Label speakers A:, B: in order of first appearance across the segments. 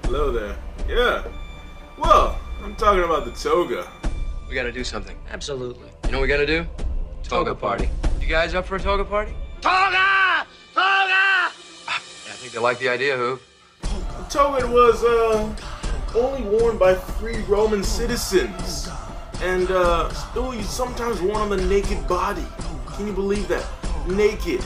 A: Hello there. Yeah. Well, I'm talking about the toga.
B: We gotta do something.
C: Absolutely.
B: You know what we gotta do? Toga party. You guys up for a toga party?
C: Toga! Toga!
B: I think they like the idea, Hoop.
A: The toga was only worn by free Roman citizens, and it was sometimes worn on the naked body. Can you believe that? Naked.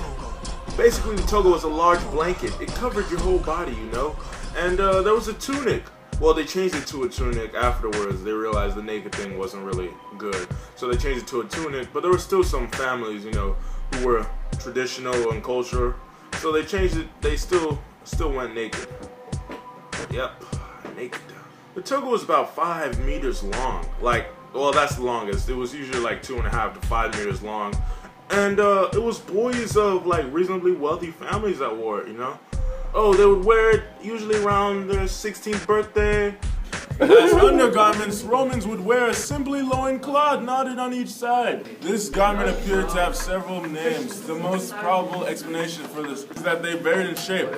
A: Basically, the toga was a large blanket. It covered your whole body, you know. And there was a tunic. Well, they changed it to a tunic afterwards. They realized the naked thing wasn't really good, so they changed it to a tunic. But there were still some families, you know, who were traditional and cultural, so they changed it. They still went naked. Yep, naked. The toga was about 5 meters long. Well, that's the longest. It was usually like 2.5 to 5 meters long, and it was boys of like reasonably wealthy families that wore it, you know. Oh, they would wear it usually around their 16th birthday. As undergarments, Romans would wear a simply loincloth knotted on each side. This garment appeared to have several names. The most probable explanation for this is that they varied in shape.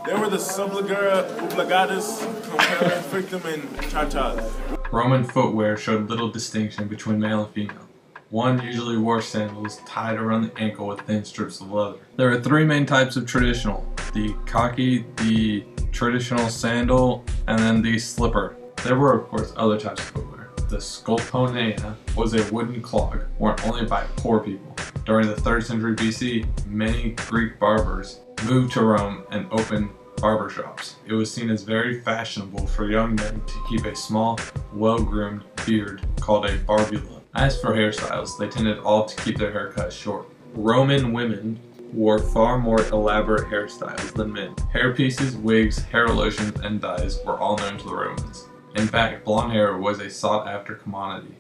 A: They were the subligura, obligatus, compare, victim, and chachas.
D: Roman footwear showed little distinction between male and female. One usually wore sandals tied around the ankle with thin strips of leather. There are 3 main types of traditional: the kaki, the traditional sandal, and then the slipper. There were, of course, other types of footwear. The scolponeia was a wooden clog worn only by poor people. During the 3rd century BC, many Greek barbers moved to Rome and opened barber shops. It was seen as very fashionable for young men to keep a small, well-groomed beard called a barbula. As for hairstyles, they tended all to keep their haircuts short. Roman women wore far more elaborate hairstyles than men. Hairpieces, wigs, hair lotions, and dyes were all known to the Romans. In fact, blonde hair was a sought-after commodity.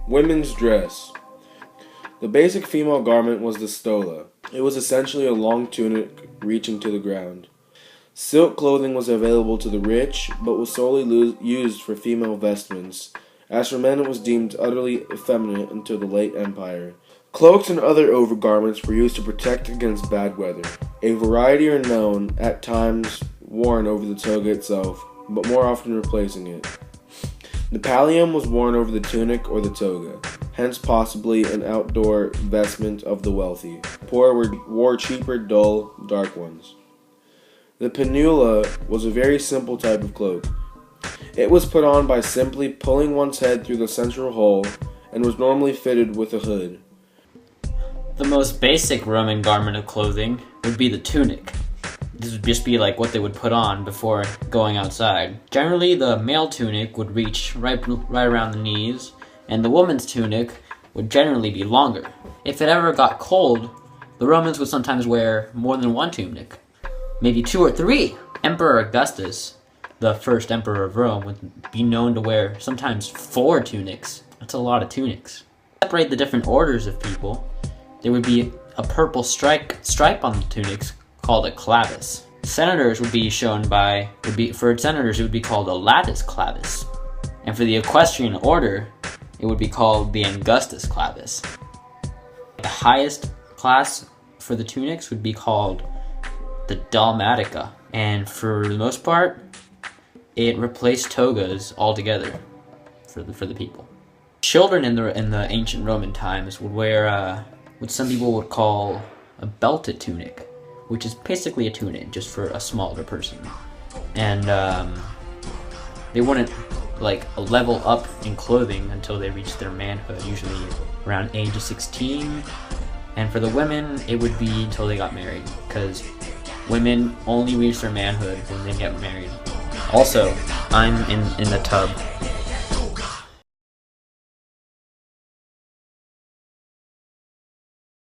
E: Women's dress. The basic female garment was the stola. It was essentially a long tunic reaching to the ground. Silk clothing was available to the rich, but was solely used for female vestments. As for men, it was deemed utterly effeminate until the late Empire. Cloaks and other overgarments were used to protect against bad weather. A variety are known, at times worn over the toga itself, but more often replacing it. The pallium was worn over the tunic or the toga, hence possibly an outdoor vestment of the wealthy. Poor wore cheaper, dull, dark ones. The penula was a very simple type of cloak. It was put on by simply pulling one's head through the central hole and was normally fitted with a hood.
C: The most basic Roman garment of clothing would be the tunic. This would just be like what they would put on before going outside. Generally, the male tunic would reach right around the knees, and the woman's tunic would generally be longer. If it ever got cold, the Romans would sometimes wear more than one tunic, maybe 2 or 3. Emperor Augustus, the first emperor of Rome, would be known to wear sometimes 4 tunics. That's a lot of tunics. To separate the different orders of people, there would be a purple stripe on the tunics called a clavis. Senators would be for senators it would be called a latus clavis. And for the equestrian order, it would be called the angustus clavis. The highest class for the tunics would be called the dalmatica. And for the most part, it replaced togas altogether for the people. Children in the ancient Roman times would wear what some people would call a belted tunic, which is basically a tunic just for a smaller person. And they wouldn't level up in clothing until they reached their manhood, usually around age of 16. And for the women, it would be until they got married, because women only reach their manhood when they get married. Also, I'm in the tub.